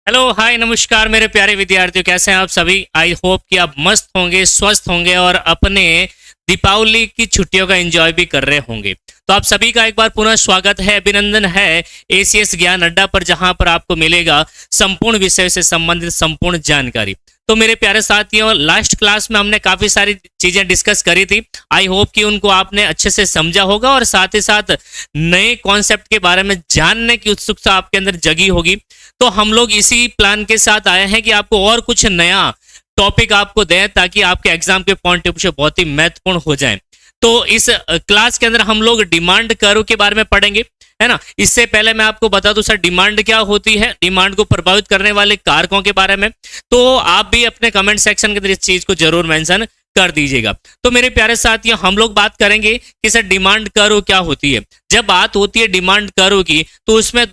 Hello hi नमस्कार मेरे प्यारे विद्यार्थियों, कैसे हैं आप सभी। आई होप कि आप मस्त होंगे, स्वस्थ होंगे और अपने दीपावली की छुट्टियों का एंजॉय भी कर रहे होंगे। तो आप सभी का एक बार पुनः स्वागत है, अभिनंदन है एसीएस ज्ञान अड्डा पर, जहां पर आपको मिलेगा संपूर्ण विषय से संबंधित संपूर्ण जानकारी। तो मेरे प्यारे साथियों, लास्ट क्लास में हमने काफी सारी चीजें डिस्कस करी थी। आई होप कि उनको आपने अच्छे से समझा होगा और साथ ही साथ नए कॉन्सेप्ट के बारे में जानने की उत्सुकता आपके अंदर जगी होगी। तो हम लोग इसी प्लान के साथ आए हैं कि आपको और कुछ नया टॉपिक आपको दें ताकि आपके एग्जाम के पॉइंट ऑफ व्यू से बहुत ही महत्वपूर्ण हो जाए। तो इस क्लास के अंदर हम लोग डिमांड कर्व के बारे में पढ़ेंगे, है ना। इससे पहले मैं आपको बता दूं सर, डिमांड क्या होती है, डिमांड को प्रभावित करने वाले कारकों के बारे में। तो आप भी अपने कमेंट सेक्शन के अंदर इस चीज को जरूर मेंशन कर दीजिएगा। तो मेरे प्यारे साथियों, हम लोग बात करेंगे कि सर डिमांड कर्व क्या होती है। जब बात होती है डिमांड कर्व की, तो उसमें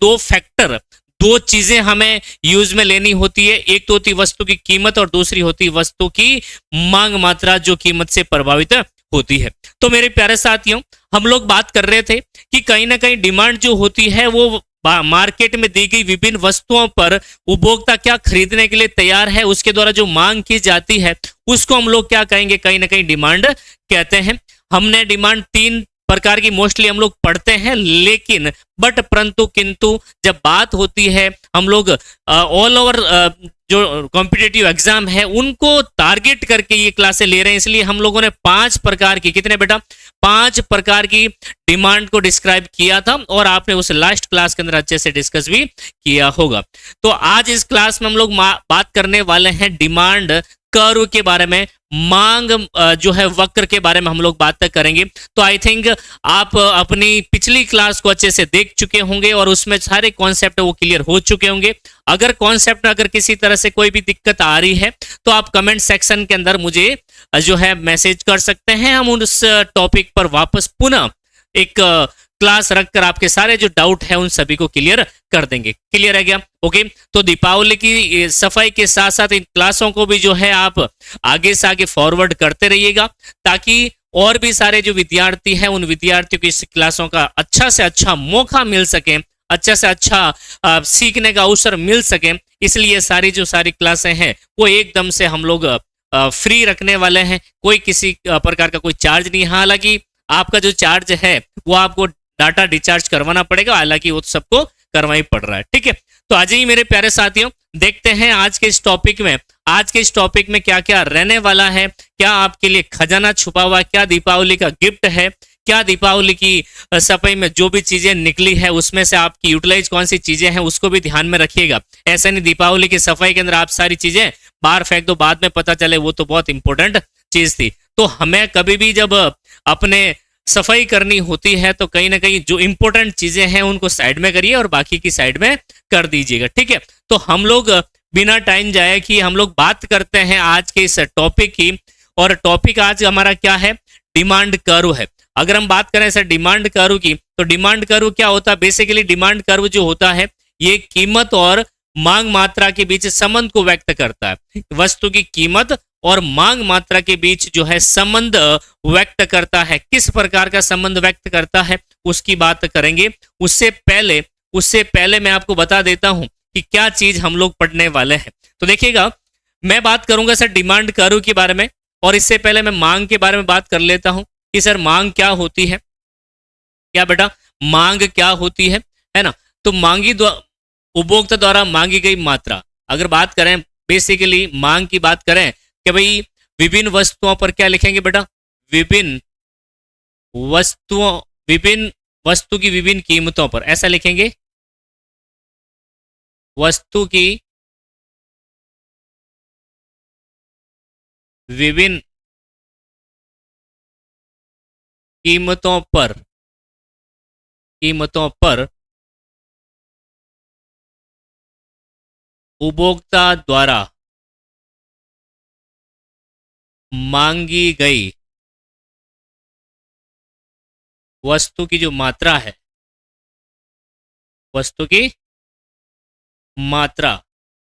दो चीजें हमें यूज में लेनी होती है। एक तो होती वस्तु की कीमत और दूसरी होती वस्तु की मांग मात्रा, जो कीमत से प्रभावित होती है। तो मेरे प्यारे साथियों, हम लोग बात कर रहे थे कि कहीं ना कहीं डिमांड जो होती है वो मार्केट में दी गई विभिन्न वस्तुओं पर उपभोक्ता क्या खरीदने के लिए तैयार है, उसके द्वारा जो मांग की जाती है उसको हम लोग क्या कहेंगे, कहीं ना कहीं डिमांड कहते हैं। हमने डिमांड तीन प्रकार की मोस्टली हम लोग पढ़ते हैं, लेकिन बट परंतु किंतु जब बात होती है, हम लोग ऑल ओवर जो कॉम्पिटिटिव एग्जाम है उनको टारगेट करके ये क्लासें ले रहे हैं। इसलिए हम लोगों ने 5 प्रकार की, कितने बेटा, 5 प्रकार की डिमांड को डिस्क्राइब किया था और आपने उस लास्ट क्लास के अंदर अच्छे से डिस्कस भी किया होगा। तो आज इस क्लास में हम लोग बात करने वाले हैं डिमांड कर्व के बारे में, मांग जो है वक्र के बारे में हम लोग बात करेंगे। तो आई थिंक आप अपनी पिछली क्लास को अच्छे से देख चुके होंगे और उसमें सारे कॉन्सेप्ट वो क्लियर हो चुके होंगे। अगर कॉन्सेप्ट अगर किसी तरह से कोई भी दिक्कत आ रही है तो आप कमेंट सेक्शन के अंदर मुझे जो है मैसेज कर सकते हैं। हम उस टॉपिक पर वापस पुनः एक क्लास रखकर आपके सारे जो डाउट है उन सभी को क्लियर कर देंगे। क्लियर है क्या? ओके। तो दीपावली की सफाई के साथ साथ इन क्लासों को भी जो है आप आगे से आगे फॉरवर्ड करते रहिएगा, ताकि और भी सारे जो विद्यार्थी हैं उन विद्यार्थियों को इस क्लासों का अच्छा से अच्छा मौका मिल सके, अच्छा से अच्छा सीखने का अवसर मिल सके। इसलिए सारी क्लासें हैं वो एकदम से हम लोग फ्री रखने वाले हैं। कोई किसी प्रकार का कोई चार्ज नहीं। हालांकि आपका जो चार्ज है वो आपको डाटा डिस्चार्ज करवाना पड़ेगा, हालांकि वो सबको करना ही पड़ रहा है। ठीक है। तो आज ही मेरे प्यारे साथियों, देखते हैं आज के इस टॉपिक में क्या क्या रहने वाला है। क्या आपके लिए खजाना छुपा हुआ है, क्या दीपावली का गिफ्ट है, क्या दीपावली की सफाई में जो भी चीजें निकली है उसमें से आपकी यूटिलाइज कौन सी चीजें हैं उसको भी ध्यान में रखिएगा। ऐसा नहीं दीपावली की सफाई के अंदर आप सारी चीजें बाहर फेंक दो, बाद में पता चले वो तो बहुत इंपॉर्टेंट चीज थी। तो हमें कभी भी जब अपने सफाई करनी होती है तो कहीं ना कहीं जो इंपॉर्टेंट चीजें हैं उनको साइड में करिए और बाकी की साइड में कर दीजिएगा। ठीक है। तो हम लोग बिना टाइम जाए कि हम लोग बात करते हैं आज के इस टॉपिक की। और टॉपिक आज हमारा क्या है, डिमांड कर्व है। अगर हम बात करें सर डिमांड कर्व की, तो डिमांड कर्व क्या होता है? बेसिकली डिमांड कर्व जो होता है ये कीमत और मांग मात्रा के बीच संबंध को व्यक्त करता है। वस्तु की कीमत और मांग मात्रा के बीच जो है संबंध व्यक्त करता है। किस प्रकार का संबंध व्यक्त करता है उसकी बात करेंगे। उससे पहले मैं आपको बता देता हूं कि क्या चीज हम लोग पढ़ने वाले हैं। तो देखिएगा, मैं बात करूंगा सर डिमांड कर्व के बारे में, और इससे पहले मैं मांग के बारे में बात कर लेता हूं कि सर मांग क्या होती है। क्या बेटा, मांग क्या होती है ना। तो उपभोक्ता द्वारा मांगी गई मात्रा, अगर बात करें बेसिकली मांग की बात करें कि भाई विभिन्न वस्तुओं पर क्या लिखेंगे बेटा, विभिन्न वस्तु की विभिन्न कीमतों पर, ऐसा लिखेंगे, वस्तु की विभिन्न कीमतों पर उपभोक्ता द्वारा मांगी गई वस्तु की जो मात्रा है, वस्तु की मात्रा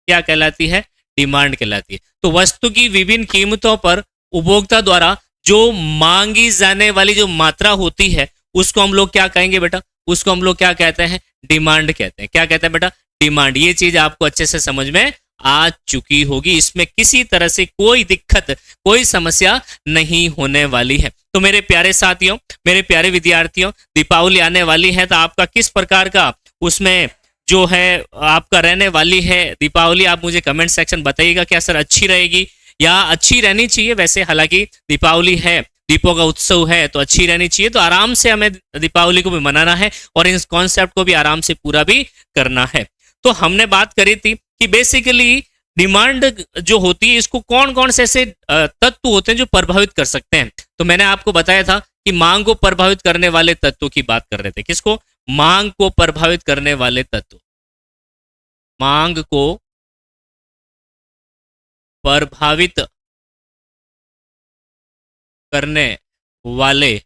क्या कहलाती है, डिमांड कहलाती है। तो वस्तु की विभिन्न कीमतों पर उपभोक्ता द्वारा जो मांगी जाने वाली जो मात्रा होती है उसको हम लोग क्या कहेंगे बेटा, उसको हम लोग क्या कहते हैं, डिमांड कहते हैं। क्या कहते हैं बेटा? डिमांड। ये चीज आपको अच्छे से समझ में आ चुकी होगी, इसमें किसी तरह से कोई दिक्कत, कोई समस्या नहीं होने वाली है। तो मेरे प्यारे साथियों, मेरे प्यारे विद्यार्थियों, दीपावली आने वाली है तो आपका किस प्रकार का उसमें जो है आपका रहने वाली है दीपावली, आप मुझे कमेंट सेक्शन बताइएगा। क्या सर अच्छी रहेगी या अच्छी रहनी चाहिए? वैसे हालांकि दीपावली है, दीपों का उत्सव है, तो अच्छी रहनी चाहिए। तो आराम से हमें दीपावली को भी मनाना है और इस कॉन्सेप्ट को भी आराम से पूरा भी करना है। तो हमने बात करी थी कि बेसिकली डिमांड जो होती है, इसको कौन कौन से ऐसे तत्व होते हैं जो प्रभावित कर सकते हैं। तो मैंने आपको बताया था कि मांग को प्रभावित करने वाले तत्वों की बात कर रहे थे। किसको? मांग को प्रभावित करने वाले तत्व। मांग को प्रभावित करने वाले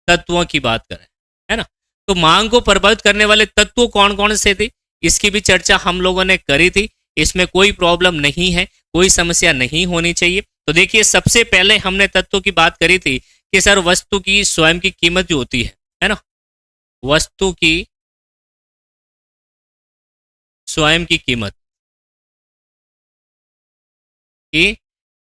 तत्वों की बात करें, है ना, तो मांग को प्रभावित करने वाले तत्व कौन कौन से थे, इसकी भी चर्चा हम लोगों ने करी थी। इसमें कोई प्रॉब्लम नहीं है, कोई समस्या नहीं होनी चाहिए। तो देखिए, सबसे पहले हमने तत्वों की बात करी थी कि सर वस्तु की स्वयं की कीमत जो होती है ना, वस्तु की स्वयं की कीमत, की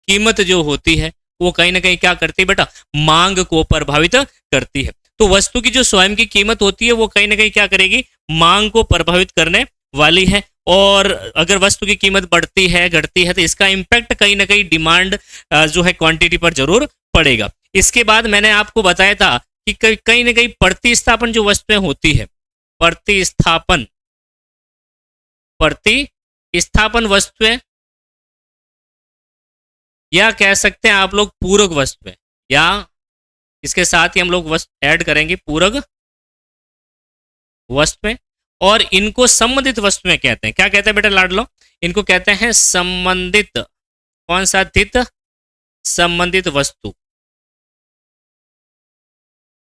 कीमत जो होती है वो कहीं ना कहीं क्या करती है बेटा? मांग को प्रभावित करती है। तो वस्तु की जो स्वयं की कीमत होती है वो कहीं ना कहीं क्या करेगी? मांग को प्रभावित करने वाली है। और अगर वस्तु की कीमत बढ़ती है, घटती है, तो इसका इंपैक्ट कहीं ना कहीं डिमांड जो है क्वांटिटी पर जरूर पड़ेगा। इसके बाद मैंने आपको बताया था कि कहीं ना कहीं प्रतिस्थापन जो वस्तुएं होती है, प्रतिस्थापन, प्रतिस्थापन वस्तुएं, या कह सकते हैं आप लोग पूरक वस्तुएं, या इसके साथ ही हम लोग वस्तु ऐड करेंगे पूरक वस्तुएं। और इनको संबंधित वस्तुएं कहते हैं। क्या कहते हैं बेटा लाडलो? इनको कहते हैं संबंधित, कौन सा धित? संबंधित वस्तु,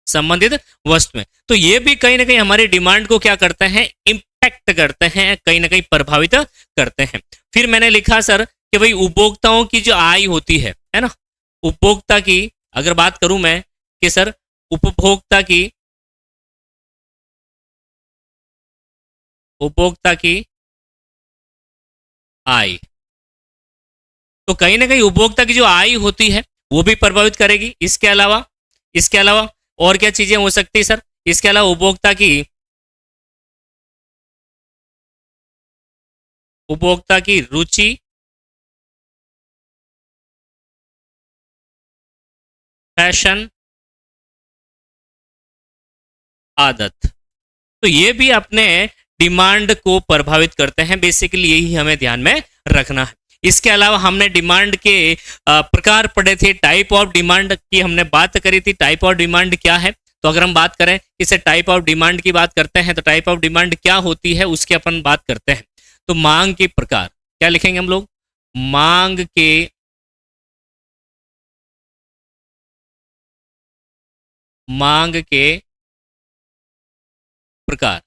संबंधित वस्तुएं। तो ये भी कहीं ना कहीं हमारी डिमांड को क्या करते हैं? इंपैक्ट करते हैं, कहीं ना कहीं प्रभावित करते हैं। फिर मैंने लिखा सर कि भाई उपभोक्ताओं की जो आय होती है ना, उपभोक्ता की अगर बात करूं मैं कि सर उपभोक्ता की, उपभोक्ता की आय, तो कहीं ना कहीं उपभोक्ता की जो आय होती है वो भी प्रभावित करेगी। इसके अलावा और क्या चीजें हो सकती है सर? इसके अलावा उपभोक्ता की रुचि, फैशन, आदत, तो ये भी अपने डिमांड को प्रभावित करते हैं। बेसिकली यही हमें ध्यान में रखना है। इसके अलावा हमने डिमांड के प्रकार पढ़े थे, टाइप ऑफ डिमांड की हमने बात करी थी। टाइप ऑफ डिमांड क्या है? तो अगर हम बात करें इसे टाइप ऑफ डिमांड की बात करते हैं तो टाइप ऑफ डिमांड क्या होती है उसकी अपन बात करते हैं। तो मांग के प्रकार क्या लिखेंगे हम लोग? मांग के प्रकार।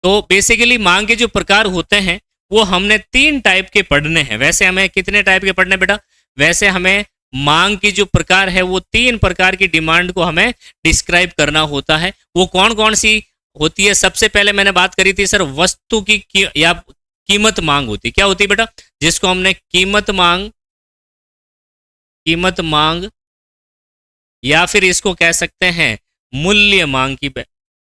तो बेसिकली मांग के जो प्रकार होते हैं वो हमने 3 टाइप के पढ़ने हैं। वैसे हमें कितने टाइप के पढ़ने बेटा? वैसे हमें मांग की जो प्रकार है वो 3 प्रकार की डिमांड को हमें डिस्क्राइब करना होता है। वो कौन कौन सी होती है? सबसे पहले मैंने बात करी थी सर वस्तु की या कीमत मांग होती। क्या होती है बेटा? जिसको हमने कीमत मांग या फिर इसको कह सकते हैं मूल्य मांग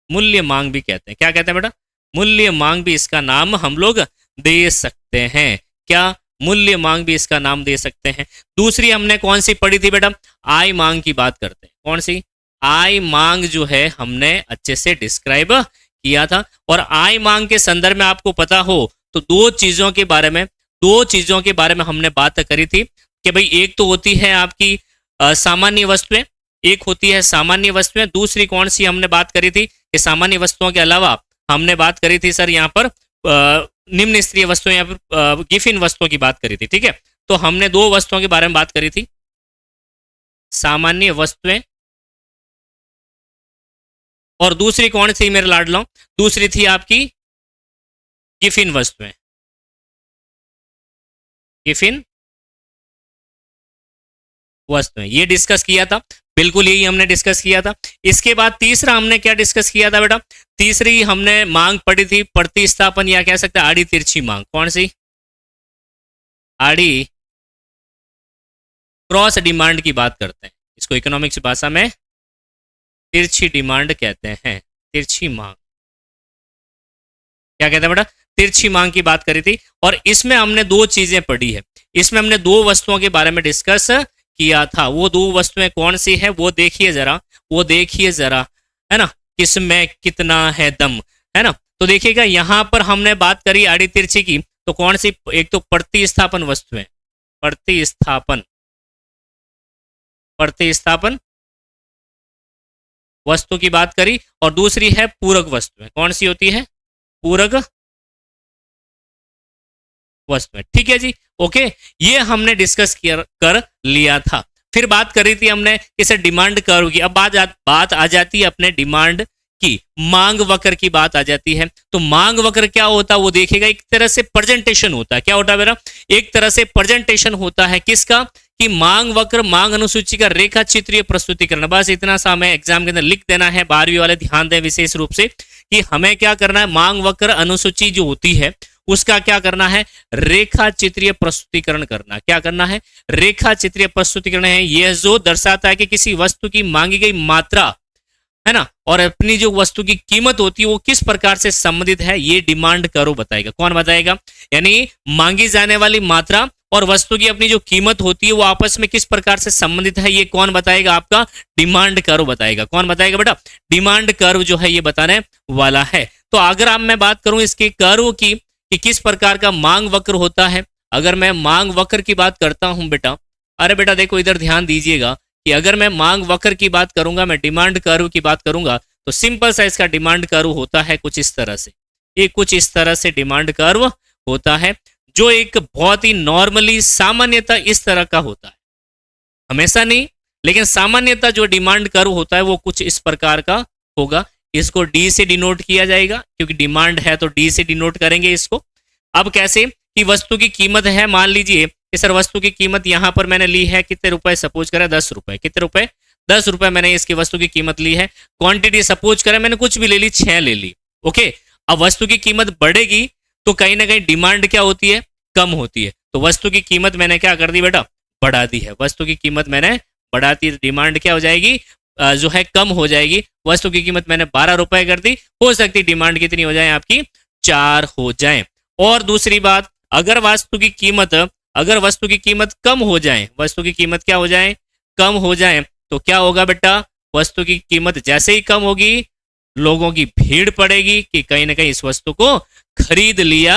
मूल्य मांग भी कहते हैं। क्या कहते हैं बेटा? मूल्य मांग भी इसका नाम हम लोग दे सकते हैं। क्या? मूल्य मांग भी इसका नाम दे सकते हैं। दूसरी हमने कौन सी पढ़ी थी बेटा? आय मांग की बात करते हैं। कौन सी? आय मांग जो है हमने अच्छे से डिस्क्राइब किया था। और आय मांग के संदर्भ में आपको पता हो तो दो चीजों के बारे में हमने बात करी थी कि भाई एक तो होती है आपकी सामान्य वस्तुएं, एक होती है सामान्य वस्तुएं। दूसरी कौन सी हमने बात करी थी कि सामान्य वस्तुओं के अलावा हमने बात करी थी सर यहाँ पर निम्न स्तरीय वस्तुएं या फिर गिफिन वस्तुओं की बात करी थी। ठीक है, तो हमने 2 वस्तुओं के बारे में बात करी थी, सामान्य वस्तुएं, और दूसरी कौन सी मेरे लाडलों? दूसरी थी आपकी गिफिन वस्तुएं, गिफिन वस्तुएं, ये डिस्कस किया था, बिल्कुल यही हमने डिस्कस किया था। इसके बाद तीसरा हमने क्या डिस्कस किया था बेटा? तीसरी हमने मांग पढ़ी थी, प्रतिस्थापन या कह सकते हैं आड़ी तिरछी मांग। कौन सी? आड़ी क्रॉस डिमांड की बात करते हैं, इसको इकोनॉमिक्स भाषा में तिरछी डिमांड कहते हैं, तिरछी मांग। क्या कहते हैं बेटा? तिरछी मांग की बात करी थी। और इसमें हमने दो चीजें पढ़ी है, इसमें हमने दो वस्तुओं के बारे में डिस्कस किया था। वो दो वस्तुएं कौन सी है वो देखिए जरा, वो देखिए जरा, है ना, किसमें कितना है दम, है ना। तो देखिएगा यहां पर हमने बात करी आड़ी तिरछी की, तो कौन सी? एक तो प्रतिस्थापन वस्तुएं, प्रतिस्थापन, प्रतिस्थापन वस्तु की बात करी, और दूसरी है पूरक वस्तुएं। कौन सी होती है? पूरक वस्तुएं। ठीक है जी, ओके, ये हमने डिस्कस कर लिया था। फिर बात करी थी हमने किसे? डिमांड कर्व की। अब बात आ जाती है अपने डिमांड की, मांग वक्र की बात आ जाती है। तो मांग वक्र क्या होता है वो देखिएगा, एक तरह से प्रेजेंटेशन होता है। क्या होता है मेरा? एक तरह से प्रेजेंटेशन होता है किसका? कि मांग वक्र, मांग अनुसूची का रेखा चित्रीय प्रस्तुतिकरण। बस इतना सा हमें एग्जाम के अंदर लिख देना है। 12वीं वाले ध्यान दें विशेष रूप से कि हमें क्या करना है, मांग वक्र अनुसूची जो होती है उसका क्या करना है? रेखा चित्रीय प्रस्तुतिकरण करना। क्या करना है? रेखा चित्रीय प्रस्तुतिकरण है यह जो दर्शाता है कि किसी वस्तु की मांगी गई मात्रा, है ना, और अपनी जो वस्तु की कीमत होती है वो किस प्रकार से संबंधित है, ये डिमांड कर्व बताएगा। कौन बताएगा? यानी मांगी जाने वाली मात्रा और वस्तु की अपनी जो कीमत होती है वो आपस में किस प्रकार से संबंधित है, ये कौन बताएगा? आपका डिमांड कर्व बताएगा। कौन बताएगा बेटा? डिमांड कर्व जो है ये बताने वाला है। तो अगर अब मैं बात करूं इसके कर्व की कि किस प्रकार का मांग वक्र होता है, अगर मैं मांग वक्र की बात करता हूं बेटा, अरे बेटा देखो इधर ध्यान दीजिएगा कि अगर मैं मांग वक्र की बात करूंगा, मैं डिमांड कर्व की बात करूंगा, तो सिंपल सा इसका डिमांड कर्व होता है कुछ इस तरह से। ये कुछ इस तरह से डिमांड कर्व होता है, जो एक बहुत ही नॉर्मली सामान्यतः इस तरह का होता है, हमेशा नहीं लेकिन सामान्यतः जो डिमांड कर्व होता है वो कुछ इस प्रकार का होगा। इसको डी से डिनोट किया जाएगा, क्योंकि डिमांड है तो डी से डिनोट करेंगे इसको। अब कैसे? कि वस्तु की कीमत है, मान लीजिए कि सर वस्तु की कीमत यहां पर मैंने ली है कितने रुपए, सपोज करें 10 रुपए। कितने रुपए? 10 रुपए मैंने इसकी वस्तु की कीमत ली है। क्वांटिटी सपोज करें मैंने कुछ भी ले ली, 6 ले ली। ओके, अब वस्तु की कीमत बढ़ेगी तो कहीं ना कहीं डिमांड क्या होती है? कम होती है। तो वस्तु की कीमत मैंने क्या कर दी बेटा? बढ़ा दी है। वस्तु की कीमत मैंने बढ़ाती है, डिमांड क्या हो जाएगी? जो है कम हो जाएगी। वस्तु की कीमत मैंने 12 रुपए कर दी, हो सकती डिमांड कितनी हो जाए आपकी? 4 हो जाए। और दूसरी बात, अगर वस्तु की कीमत कम हो जाए, वस्तु की कीमत क्या हो जाए? कम हो जाए, तो क्या होगा बेटा? वस्तु की कीमत जैसे ही कम होगी लोगों की भीड़ पड़ेगी कि कहीं ना कहीं इस वस्तु को खरीद लिया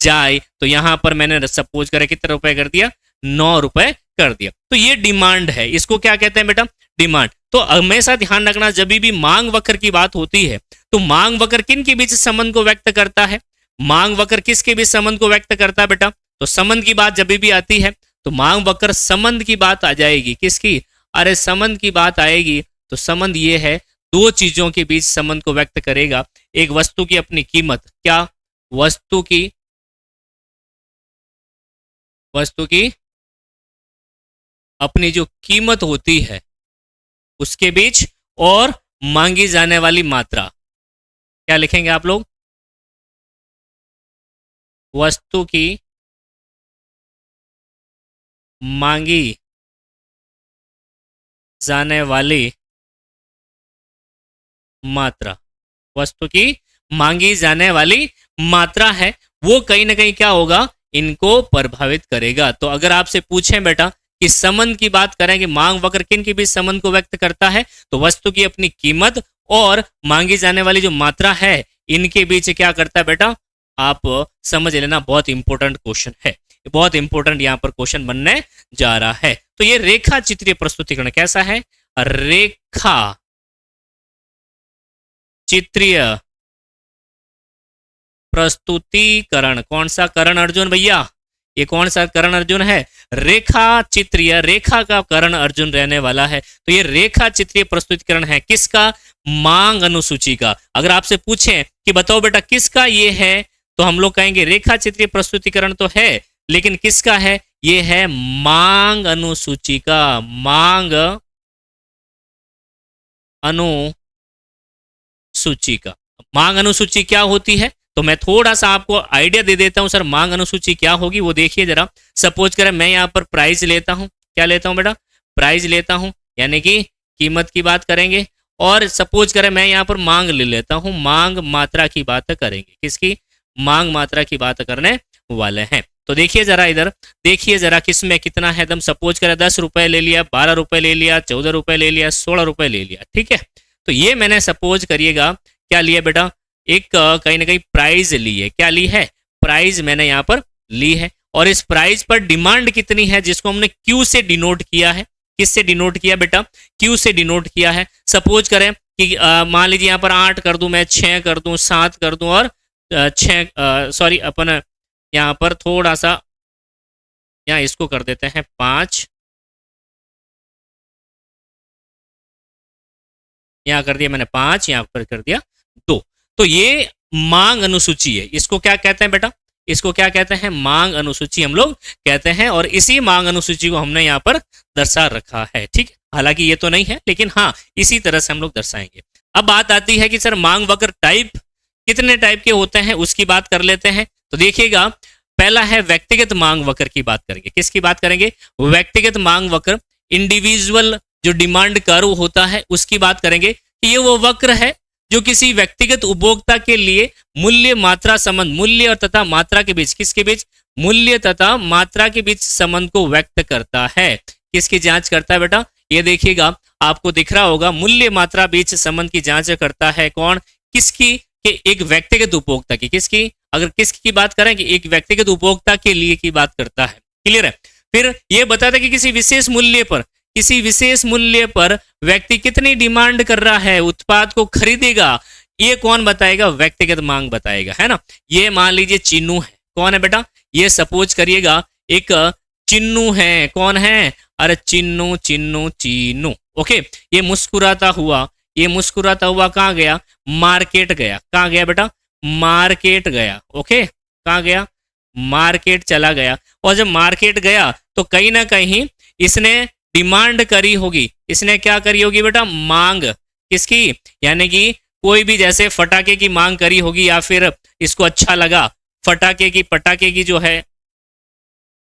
जाए। तो यहां पर मैंने सपोज करें कितने रुपए कर दिया? 9 रुपए कर दिया। तो ये डिमांड है, इसको क्या कहते हैं बेटा? डिमांड। तो हमेशा ध्यान रखना जब भी मांग वक्र की बात होती है तो मांग वक्र किन के बीच संबंध को व्यक्त करता है? मांग वक्र किसके बीच संबंध को व्यक्त करता है बेटा? तो संबंध की बात जब भी आती है तो मांग वक्र संबंध की बात आ जाएगी। किसकी? अरे संबंध की बात आएगी। तो संबंध ये है, दो चीजों के बीच संबंध को व्यक्त करेगा। एक वस्तु की अपनी कीमत, क्या? वस्तु की अपनी जो कीमत होती है उसके बीच, और मांगी जाने वाली मात्रा। क्या लिखेंगे आप लोग? वस्तु की मांगी जाने वाली मात्रा, वस्तु की मांगी जाने वाली मात्रा है, वो कहीं ना कहीं क्या होगा? इनको प्रभावित करेगा। तो अगर आपसे पूछें बेटा कि संबंध की बात करें कि मांग वक्र किन के बीच संबंध को व्यक्त करता है, तो वस्तु की अपनी कीमत और मांगी जाने वाली जो मात्रा है इनके बीच क्या करता है बेटा? आप समझ लेना, बहुत इंपॉर्टेंट क्वेश्चन है, बहुत इंपॉर्टेंट यहां पर क्वेश्चन बनने जा रहा है। तो ये रेखा चित्रीय प्रस्तुतिकरण कैसा है? रेखा चित्रीय प्रस्तुतिकरण। कौन सा करण अर्जुन भैया? ये कौन सा करण अर्जुन है? रेखा चित्रीय, रेखा का करण अर्जुन रहने वाला है। तो ये रेखा चित्रीय प्रस्तुतिकरण है किसका? मांग अनुसूची का। अगर आपसे पूछें कि बताओ बेटा किसका ये है, तो हम लोग कहेंगे रेखा चित्रीय प्रस्तुतिकरण तो है लेकिन किसका है? ये है मांग अनुसूची का, मांग अनुसूची का। मांग अनुसूची क्या होती है, तो मैं थोड़ा सा आपको आइडिया दे देता हूं सर, मांग अनुसूची क्या होगी वो देखिए जरा। सपोज करें मैं यहां पर प्राइस लेता हूं, क्या लेता हूं बेटा? प्राइस लेता हूं, यानी कि कीमत की बात करेंगे। और सपोज करें मैं यहां पर मांग ले लेता हूं, मांग मात्रा की बात करेंगे। किसकी? मांग मात्रा की बात करने वाले हैं। तो देखिए जरा इधर, देखिए जरा किसमें कितना है। एकदम सपोज करें 10 रुपए ले लिया, 12 रुपए ले लिया, 14 रुपए ले लिया, 16 रुपए ले लिया, ठीक है। तो ये मैंने सपोज करिएगा क्या लिया बेटा, एक कहीं ना कहीं प्राइज ली है। क्या ली है? प्राइज मैंने यहाँ पर ली है। और इस प्राइज पर डिमांड कितनी है, जिसको हमने क्यू से डिनोट किया है। किससे डिनोट किया बेटा? क्यू से डिनोट किया है। सपोज करें कि मान लीजिए यहाँ पर 8 कर दूं, मैं 6 कर दूं, 7 कर दूं, और 6 सॉरी अपन यहाँ पर थोड़ा सा यहाँ इसको कर देते हैं 5, यहाँ कर दिया मैंने 5, यहाँ पर कर दिया 2। तो ये मांग अनुसूची है। इसको क्या कहते हैं बेटा? इसको क्या कहते हैं? मांग अनुसूची हम लोग कहते हैं। और इसी मांग अनुसूची को हमने यहाँ पर दर्शा रखा है, ठीक है। हालांकि ये तो नहीं है, लेकिन हाँ इसी तरह से हम लोग दर्शाएंगे। अब बात आती है कि सर मांग वक्र टाइप कितने टाइप के होते हैं, उसकी बात कर लेते हैं। तो देखिएगा, पहला है व्यक्तिगत मांग वक्र की बात करेंगे। किसकी बात करेंगे? व्यक्तिगत मांग वक्र। इंडिविजुअल जो डिमांड कर्व होता है उसकी बात करेंगे कि ये वो वक्र है जो किसी व्यक्तिगत उपभोक्ता के लिए मूल्य मात्रा संबंध, मूल्य और तथा मात्रा के बीच, किसके बीच? मूल्य तथा मात्रा के बीच संबंध को व्यक्त करता है। किसकी जांच करता है बेटा? ये देखिएगा, आपको दिख रहा होगा, मूल्य मात्रा बीच संबंध की जांच करता है कौन? किसकी? कि एक व्यक्तिगत उपभोक्ता की। किसकी? अगर किसकी की बात करें कि एक व्यक्तिगत उपभोक्ता के लिए की बात करता है। क्लियर है? फिर यह बताता है कि किसी विशेष मूल्य पर, किसी विशेष मूल्य पर व्यक्ति कितनी डिमांड कर रहा है, उत्पाद को खरीदेगा, ये कौन बताएगा? व्यक्तिगत मांग बताएगा, है ना। ये मान लीजिए चिन्नू है। कौन है बेटा? ये सपोज करिएगा एक चिन्नू है। कौन है? अरे चिन्नू चिन्नू चिन्नू। ओके, ये मुस्कुराता हुआ, ये मुस्कुराता हुआ कहाँ गया? मार्केट गया। कहाँ गया बेटा? मार्केट गया। ओके, कहाँ गया? मार्केट चला गया। और जब मार्केट गया तो कहीं ना कहीं इसने डिमांड करी होगी। इसने क्या करी होगी बेटा? मांग। किसकी? यानी कि कोई भी जैसे फटाके की मांग करी होगी, या फिर इसको अच्छा लगा पटाखे की जो है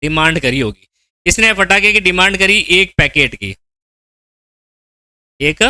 डिमांड करी होगी। इसने फटाके की डिमांड करी एक पैकेट की। एक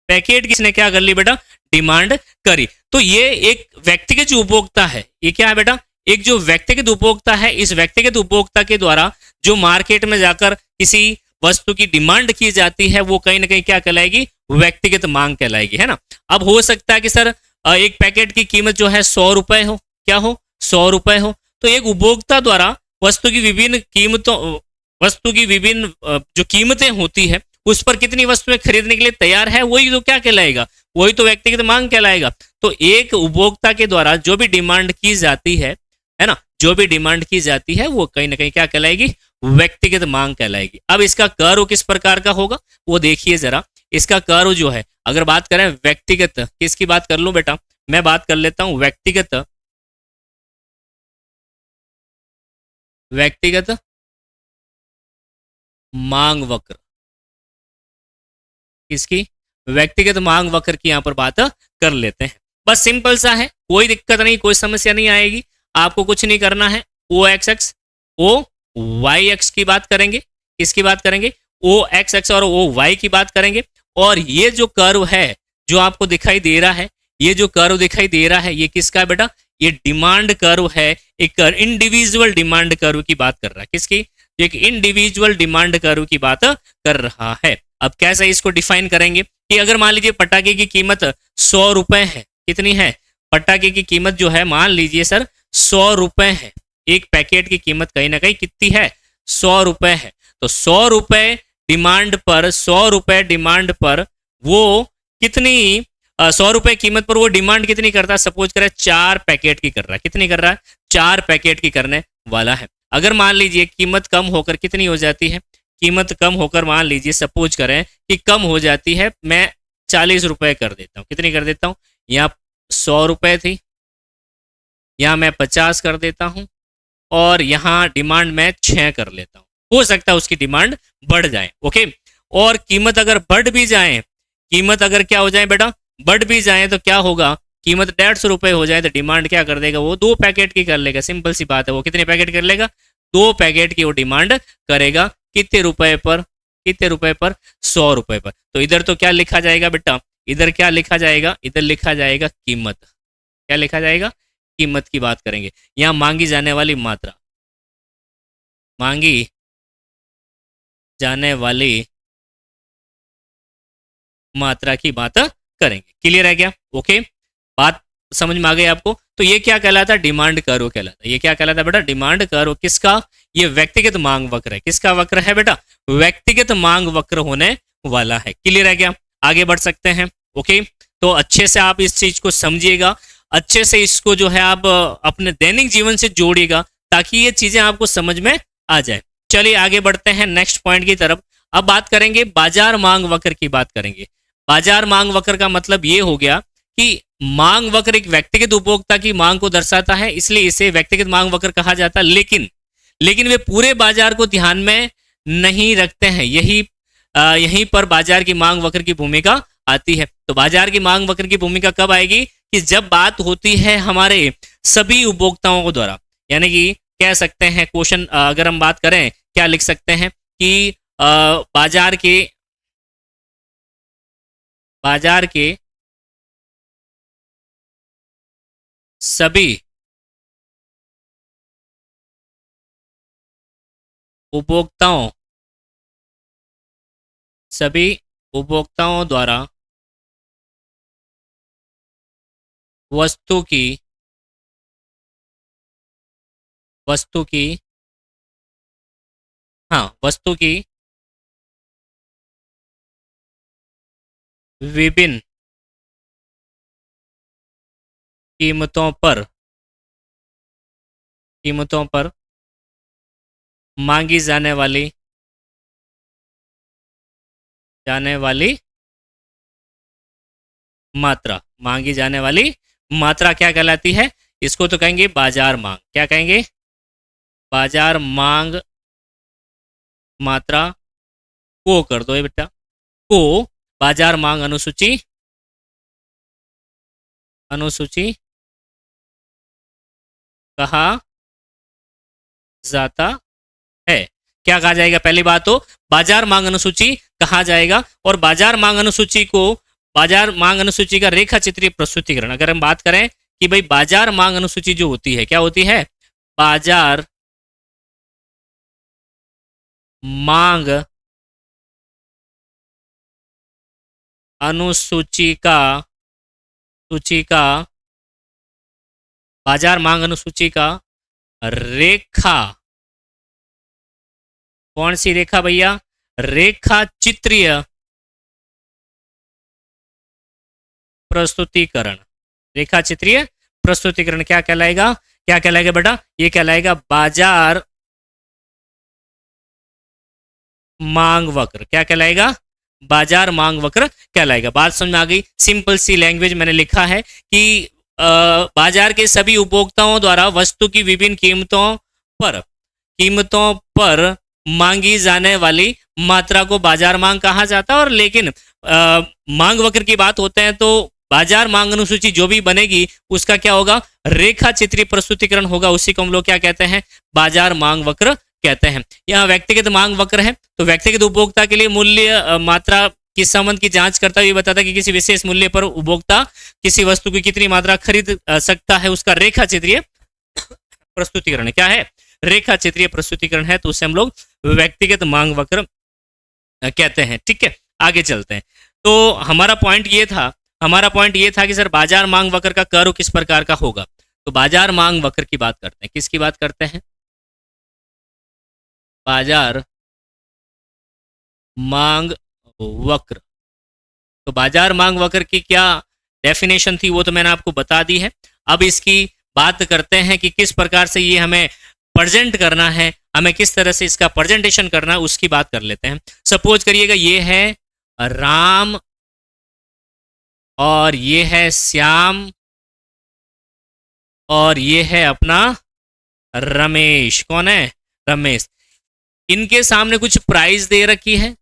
पैकेट की इसने क्या कर ली बेटा? डिमांड करी। तो ये एक व्यक्तिगत जो उपभोक्ता है, ये क्या है बेटा? एक जो व्यक्तिगत उपभोक्ता है, इस व्यक्तिगत उपभोक्ता के द्वारा जो मार्केट में जाकर किसी वस्तु की डिमांड की जाती है, वो कहीं ना कहीं क्या कहलाएगी? व्यक्तिगत मांग कहलाएगी, है ना। अब हो सकता है कि सर एक पैकेट की कीमत जो है 100 रुपए हो। क्या हो? 100 रुपए हो। तो एक उपभोक्ता द्वारा वस्तु की विभिन्न कीमतों, वस्तु की विभिन्न जो कीमतें होती है, उस पर कितनी वस्तुएं खरीदने के लिए तैयार है, वही तो क्या कहलाएगा? वही तो व्यक्तिगत मांग कहलाएगा। तो एक उपभोक्ता के द्वारा जो भी डिमांड की जाती है ना, जो भी डिमांड की जाती है वो कहीं ना कहीं क्या कहलाएगी? व्यक्तिगत मांग कहलाएगी। अब इसका कर्व किस प्रकार का होगा वो देखिए जरा। इसका कर्व जो है, अगर बात करें व्यक्तिगत, किसकी बात कर लूं बेटा? मैं बात कर लेता हूं व्यक्तिगत मांग वक्र। किसकी? व्यक्तिगत मांग वक्र की यहां पर बात कर लेते हैं। बस सिंपल सा है, कोई दिक्कत नहीं, कोई समस्या नहीं आएगी। आपको कुछ नहीं करना है। O X X, O Y X की बात करेंगे। किसकी बात करेंगे? ओ एक्स एक्स और ओ वाई की बात करेंगे। और ये जो कर्व है जो आपको दिखाई दे रहा है, ये जो कर्व दिखाई दे रहा है, ये किसका है बेटा? ये डिमांड कर्व है। एक इंडिविजुअल डिमांड कर्व की बात कर रहा है। किसकी? एक इंडिविजुअल डिमांड कर्व की बात कर रहा है। अब कैसे इसको डिफाइन करेंगे कि अगर मान लीजिए पटाखे की कीमत 100 रुपए है। कितनी है? पटाखे की कीमत जो है मान लीजिए सर 100 रुपए है। एक पैकेट की कीमत कहीं ना कहीं कितनी है? 100 रुपए है। तो 100 रुपए डिमांड पर, 100 रुपए डिमांड पर वो कितनी 100 रुपए कीमत पर वो डिमांड कितनी करता है? सपोज करें 4 पैकेट की कर रहा है। कितनी कर रहा है? 4 पैकेट की करने वाला है। अगर मान लीजिए कीमत कम होकर कितनी हो जाती है? कीमत कम होकर मान लीजिए सपोज करें कि कम हो जाती है, मैं 40 रुपए कर देता हूं। कितनी कर देता हूं? यहाँ 100 रुपए थी, यहाँ मैं 50 कर देता हूं, और यहाँ डिमांड मैं 6 कर लेता हूँ, हो सकता है उसकी डिमांड बढ़ जाए। ओके, और कीमत अगर बढ़ भी जाए, कीमत अगर क्या हो जाए बेटा, बढ़ भी जाए तो क्या होगा, कीमत 150 रुपए हो जाए तो डिमांड क्या कर देगा, वो 2 पैकेट की कर लेगा। सिंपल सी बात है, वो कितने पैकेट कर लेगा, 2 पैकेट की वो डिमांड करेगा। कितने रुपए पर, कितने रुपए पर, 100 रुपए पर। तो इधर तो क्या लिखा जाएगा बेटा, इधर क्या लिखा जाएगा, इधर लिखा जाएगा कीमत। क्या लिखा जाएगा, कीमत की बात करेंगे। यहां मांगी जाने वाली मात्रा, मांगी जाने वाली मात्रा की बात करेंगे। क्लियर है क्या? ओके, बात समझ में आ गई आपको? तो ये क्या कहलाता है, डिमांड कर्व कहलाता है। ये क्या कहलाता है बेटा, डिमांड कर्व। किसका, ये व्यक्तिगत मांग वक्र है। किसका वक्र है बेटा, व्यक्तिगत मांग वक्र होने वाला है। क्लियर है क्या? आगे बढ़ सकते हैं। ओके, तो अच्छे से आप इस चीज को समझिएगा, अच्छे से इसको जो है आप अपने दैनिक जीवन से जोड़िएगा ताकि ये चीजें आपको समझ में आ जाए। चलिए आगे बढ़ते हैं नेक्स्ट पॉइंट की तरफ। अब बात करेंगे बाजार मांग वक्र की बात करेंगे। बाजार मांग वक्र का मतलब ये हो गया कि मांग वक्र एक व्यक्तिगत उपभोक्ता की मांग को दर्शाता है, इसलिए इसे व्यक्तिगत मांग वक्र कहा जाता है। लेकिन वे पूरे बाजार को ध्यान में नहीं रखते हैं। यहीं पर बाजार की मांग वक्र की भूमिका आती है। तो बाजार की मांग वक्र की भूमिका कब आएगी, कि जब बात होती है हमारे सभी उपभोक्ताओं को द्वारा, यानी कि कह सकते हैं क्वेश्चन अगर हम बात करें क्या लिख सकते हैं कि बाजार के सभी उपभोक्ताओं द्वारा वस्तु की वस्तु की विभिन्न कीमतों पर मांगी जाने वाली मात्रा क्या कहलाती है, इसको तो कहेंगे बाजार मांग। क्या कहेंगे, बाजार मांग मात्रा को कर दो ये बेटा, को बाजार मांग अनुसूची कहा जाता है। क्या कहा जाएगा, पहली बात तो बाजार मांग अनुसूची कहा जाएगा। और बाजार मांग अनुसूची का रेखा चित्रीय प्रस्तुतिकरण, अगर हम बात करें कि भाई बाजार मांग अनुसूची जो होती है, क्या होती है, बाजार मांग अनुसूची का बाजार मांग अनुसूची का रेखा, कौन सी रेखा भैया, रेखा चित्रीय प्रस्तुतिकरण। रेखा चित्रीय प्रस्तुतिकरण क्या कहलाएगा, क्या कहलाएगा बेटा, ये कहलाएगा बाजार मांग वक्र। क्या कहलाएगा, बाजार मांग वक्र कहलाएगा। बात समझ में आ गई? सिंपल सी लैंग्वेज मैंने लिखा है कि बाजार के सभी उपभोक्ताओं द्वारा वस्तु की विभिन्न कीमतों पर मांगी जाने वाली मात्रा को बाजार मांग कहा जाता है। और लेकिन मांग वक्र की बात होते हैं तो बाजार मांग अनुसूची जो भी बनेगी उसका क्या होगा, रेखा चित्रीय प्रस्तुतिकरण होगा। उसी को हम लोग क्या कहते हैं, बाजार मांग वक्र कहते हैं। यहाँ व्यक्तिगत मांग वक्र है तो व्यक्तिगत उपभोक्ता के लिए मूल्य मात्रा की संबंध की जांच करता हुआ बताता है कि किसी विशेष मूल्य पर उपभोक्ता किसी वस्तु की कितनी मात्रा खरीद सकता है, उसका रेखा चित्रीय प्रस्तुतिकरण क्या है, रेखा चित्रीय प्रस्तुतिकरण है। तो उसे हम लोग व्यक्तिगत मांग वक्र कहते हैं। ठीक है, आगे चलते हैं। तो हमारा पॉइंट ये था कि सर बाजार मांग वक्र का कर्व किस प्रकार का होगा। तो बाजार मांग वक्र की बात करते हैं। किसकी बात करते हैं, बाजार मांग वक्र। तो बाजार मांग वक्र की क्या डेफिनेशन थी वो तो मैंने आपको बता दी है। अब इसकी बात करते हैं कि किस प्रकार से ये हमें प्रेजेंट करना है, हमें किस तरह से इसका प्रेजेंटेशन करना है, उसकी बात कर लेते हैं। सपोज करिएगा ये है राम और ये है श्याम और ये है अपना रमेश। कौन है? रमेश। इनके सामने कुछ प्राइस दे रखी है,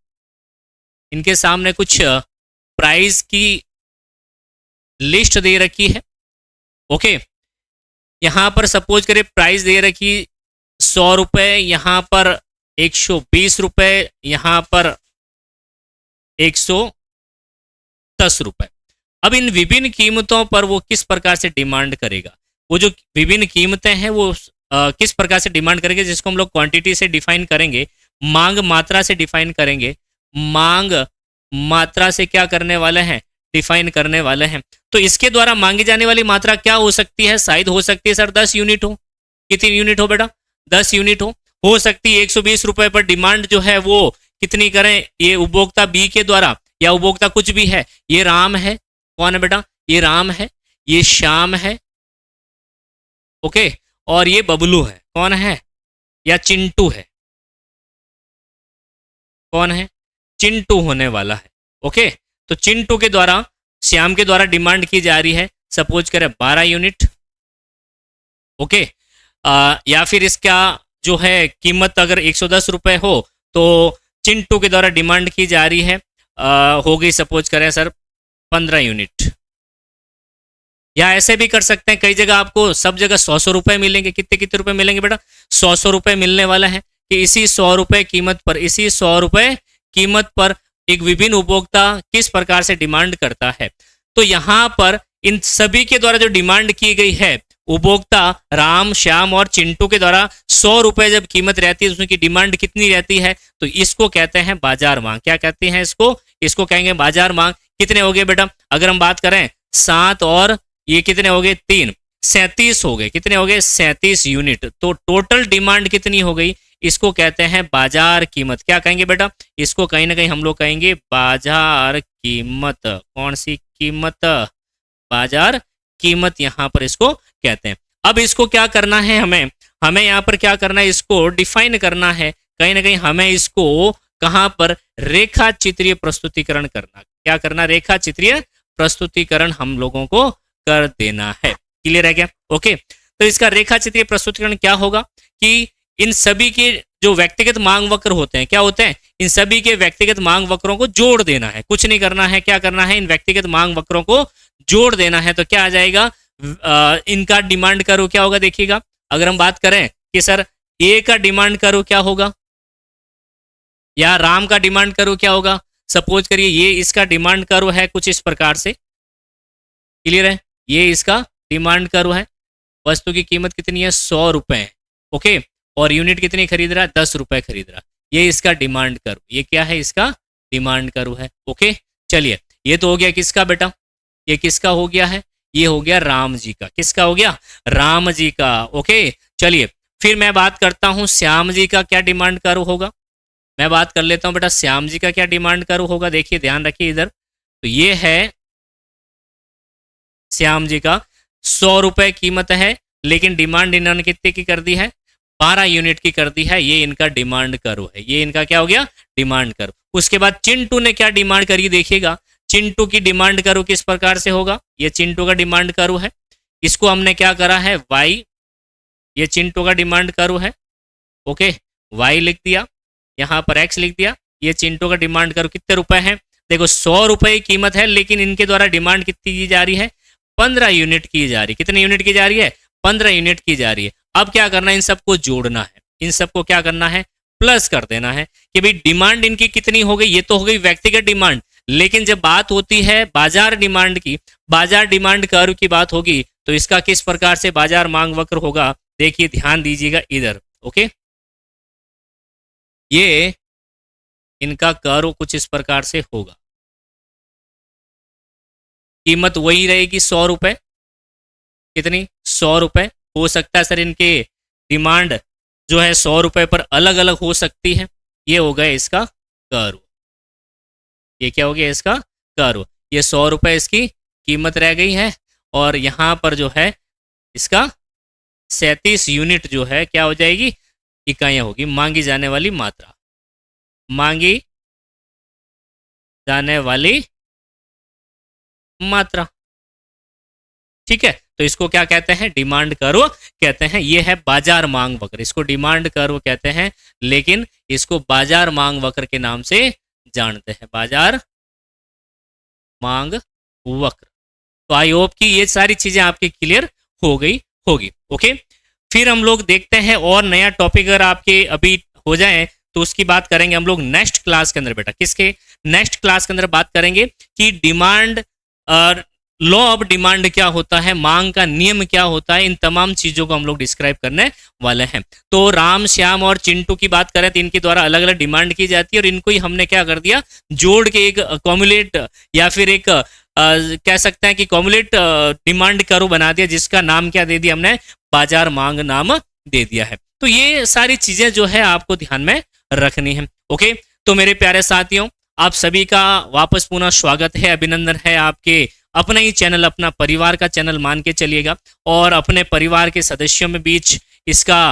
इनके सामने कुछ प्राइस की लिस्ट दे रखी है। ओके, यहां पर सपोज करें प्राइस दे रखी 100 रुपए, यहां पर 120 रुपए, यहां पर 110 रुपए। अब इन विभिन्न कीमतों पर वो किस प्रकार से डिमांड करेगा? वो जो विभिन्न कीमतें हैं वो किस प्रकार से डिमांड करेंगे, जिसको हम लोग क्वांटिटी से डिफाइन करेंगे, मांग मात्रा से डिफाइन करेंगे। मांग मात्रा से क्या करने वाले हैं? डिफाइन करने वाले हैं। तो इसके द्वारा मांगी जाने वाली मात्रा क्या हो सकती है? शायद हो सकती है सर 10 यूनिट हो। कितनी यूनिट हो बेटा? 10 यूनिट हो सकती है 120 रुपए पर डिमांड जो है वो कितनी करें? ये उपभोक्ता बी के द्वारा, या उपभोक्ता कुछ भी है, ये राम है। कौन है बेटा? ये राम है, ये श्याम है, ओके, और ये बबलू है। कौन है? या चिंटू है। कौन है? चिंटू होने वाला है। ओके, तो चिंटू के द्वारा, श्याम के द्वारा डिमांड की जा रही है सपोज करें 12 यूनिट। ओके, या फिर इसका जो है कीमत अगर 110 रुपए हो तो चिंटू के द्वारा डिमांड की जा रही है हो गई सपोज करें सर 15 यूनिट। या ऐसे भी कर सकते हैं, कई जगह आपको सब जगह 100 रुपए मिलेंगे। कितने कितने रुपए मिलेंगे बेटा? 100 रुपए मिलने वाला है कि इसी 100 रुपए कीमत पर, इसी 100 रुपए कीमत पर एक विभिन्न उपभोक्ता किस प्रकार से डिमांड करता है। तो यहां पर इन सभी के द्वारा जो डिमांड की गई है, उपभोक्ता राम, श्याम और चिंटू के द्वारा 100 रुपए जब कीमत रहती है, उसकी डिमांड कितनी रहती है? तो इसको कहते हैं बाजार मांग। क्या कहते हैं इसको? इसको कहेंगे बाजार मांग। कितने हो गए बेटा? अगर हम बात करें 7 और ये कितने हो गए? 3, 37 हो गए। कितने हो गए? 37 यूनिट। तो टोटल डिमांड कितनी हो गई? इसको कहते हैं बाजार कीमत। क्या कहेंगे बेटा? इसको कहीं ना कहीं हम लोग कहेंगे बाजार कीमत। कौन सी कीमत? बाजार कीमत, यहां पर इसको कहते हैं। अब इसको क्या करना है हमें? हमें यहां पर क्या करना है? इसको डिफाइन करना है। कहीं ना कहीं हमें इसको कहां पर रेखा चित्रीय प्रस्तुतिकरण करना। क्या करना? रेखा चित्रीय प्रस्तुतिकरण हम लोगों को कर देना है। क्लियर है क्या? ओके, तो इसका रेखा चित्रीय प्रस्तुतिकरण क्या होगा कि इन सभी के जो व्यक्तिगत मांग वक्र होते हैं, क्या होते हैं? इन सभी के व्यक्तिगत मांग वक्रों को जोड़ देना है। कुछ नहीं करना है। क्या करना है? इन व्यक्तिगत मांग वक्रों को जोड़ देना है। तो क्या आ जाएगा? इनका डिमांड करो क्या होगा? देखिएगा, अगर हम बात करें कि सर ए का डिमांड करो क्या होगा, या राम का डिमांड करो क्या होगा, सपोज करिए ये इसका डिमांड करो है कुछ इस प्रकार से। क्लियर है? ये इसका डिमांड करो है। वस्तु की कीमत कितनी है? 100 रुपए। ओके, और यूनिट कितनी खरीद रहा है? 10 रुपए खरीद रहा। ये इसका डिमांड करो। ये क्या है? इसका डिमांड करो है। ओके, चलिए, ये तो हो गया किसका बेटा? ये किसका हो गया है? ये हो गया राम जी का। किसका हो गया? राम जी का। ओके, चलिए, फिर मैं बात करता हूं श्याम जी का क्या डिमांड करो होगा। मैं बात कर लेता हूं बेटा श्याम जी का क्या डिमांड करो होगा। देखिए, ध्यान रखिए इधर। तो ये है श्याम जी का 100 रुपए कीमत है, लेकिन डिमांड इन्होंने कितने की कर दी है? 12 यूनिट की कर दी है। ये इनका डिमांड करो है। ये इनका क्या हो गया? डिमांड करो। उसके बाद चिंटू ने क्या डिमांड करी? देखिएगा, चिंटू की डिमांड करो किस प्रकार से होगा। ये चिंटू का डिमांड करो है। इसको हमने क्या करा है? वाई। ये चिंटू का डिमांड करो है। ओके, वाई लिख दिया, यहां पर एक्स लिख दिया। ये चिंटू का डिमांड करो कितने रुपए हैं? देखो 100 रुपए की कीमत है, लेकिन इनके द्वारा डिमांड कितनी की जा रही है? 15 यूनिट की जा रही है। कितने यूनिट की जा रही है? 15 यूनिट की जा रही है। अब क्या करना है? इन सबको जोड़ना है। इन सबको क्या करना है? प्लस कर देना है कि भाई डिमांड इनकी कितनी हो गई। ये तो हो गई व्यक्तिगत डिमांड, लेकिन जब बात होती है बाजार डिमांड की, बाजार डिमांड कर्व की बात होगी, तो इसका किस प्रकार से बाजार मांग वक्र होगा? देखिए, ध्यान दीजिएगा इधर। ओके, ये इनका कर्व कुछ इस प्रकार से होगा। कीमत वही रहेगी 100 रुपए। कितनी? 100 रुपए। हो सकता है सर इनके डिमांड जो है 100 रुपए पर अलग अलग हो सकती है। ये हो गया इसका कर्व। ये क्या हो गया? इसका कर्व। ये 100 रुपए इसकी कीमत रह गई है, और यहां पर जो है इसका 37 यूनिट जो है क्या हो जाएगी? इकाइयां होगी। मांगी जाने वाली मात्रा, मांगी जाने वाली मात्रा। ठीक है, तो इसको क्या कहते हैं? डिमांड कर्व कहते हैं। ये है बाजार मांग वक्र, इसको डिमांड कर्व कहते हैं, लेकिन इसको बाजार मांग वक्र के नाम से जानते हैं, बाजार मांग वक्र। तो आई होप कि ये सारी चीजें आपकी क्लियर हो गई होगी। ओके, फिर हम लोग देखते हैं और नया टॉपिक अगर आपके अभी हो जाए तो उसकी बात करेंगे हम लोग नेक्स्ट क्लास के अंदर। बेटा किसके? नेक्स्ट क्लास के अंदर बात करेंगे कि डिमांड और लॉ ऑफ डिमांड क्या होता है, मांग का नियम क्या होता है, इन तमाम चीजों को हम लोग डिस्क्राइब करने वाले हैं। तो राम, श्याम और चिंटू की बात करें तो इनके द्वारा अलग अलग डिमांड की जाती है और इनको ही हमने क्या कर दिया, जोड़ के एक कॉम्युलेट या फिर एक कह सकते हैं कि कॉम्युलेट डिमांड कर्व बना दिया, जिसका नाम क्या दे दिया हमने? बाजार मांग नाम दे दिया है। तो ये सारी चीजें जो है आपको ध्यान में रखनी है। ओके, तो मेरे प्यारे साथियों, आप सभी का वापस पुनः स्वागत है, अभिनंदन है। आपके अपना ही चैनल, अपना परिवार का चैनल मान के चलिएगा और अपने परिवार के सदस्यों में बीच इसका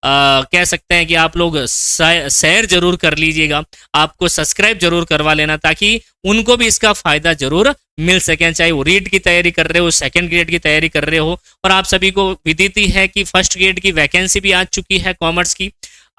कह सकते हैं कि आप लोग शेयर जरूर कर लीजिएगा, आपको सब्सक्राइब जरूर करवा लेना, ताकि उनको भी इसका फायदा जरूर मिल सके, चाहे वो रीट की तैयारी कर रहे हो, सेकंड ग्रेड की तैयारी कर रहे हो। और आप सभी को विदित ही है कि फर्स्ट ग्रेड की वैकेंसी भी आ चुकी है कॉमर्स की।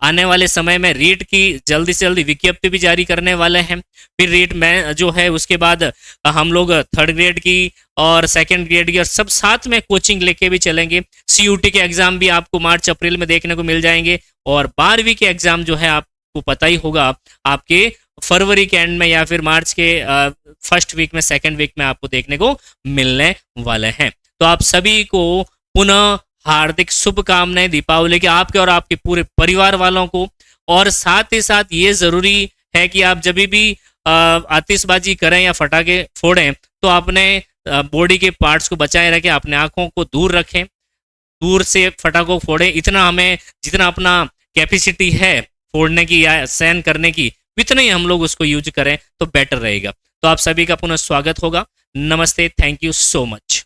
आने वाले समय में रीट की जल्दी से जल्दी विज्ञप्ति भी जारी करने वाले हैं। फिर रीट में जो है उसके बाद हम लोग थर्ड ग्रेड की और सेकंड ग्रेड की और सब साथ में कोचिंग लेके भी चलेंगे। सीयूटी के एग्जाम भी आपको मार्च अप्रैल में देखने को मिल जाएंगे और 12वीं के एग्जाम जो है आपको पता ही होगा आपके फरवरी के एंड में या फिर मार्च के फर्स्ट वीक में, सेकेंड वीक में आपको देखने को मिलने वाले हैं। तो आप सभी को पुनः हार्दिक शुभकामनाएं दीपावली के, आपके और आपके पूरे परिवार वालों को। और साथ ही साथ ये जरूरी है कि आप जब भी आतिशबाजी करें या फटाके फोड़ें तो अपने बॉडी के पार्ट्स को बचाए रखें, अपने आंखों को दूर रखें, दूर से फटाकों को फोड़ें। इतना हमें जितना अपना कैपेसिटी है फोड़ने की या सहन करने की, इतना ही हम लोग उसको यूज करें तो बेटर रहेगा। तो आप सभी का पुनः स्वागत होगा। नमस्ते, थैंक यू सो मच।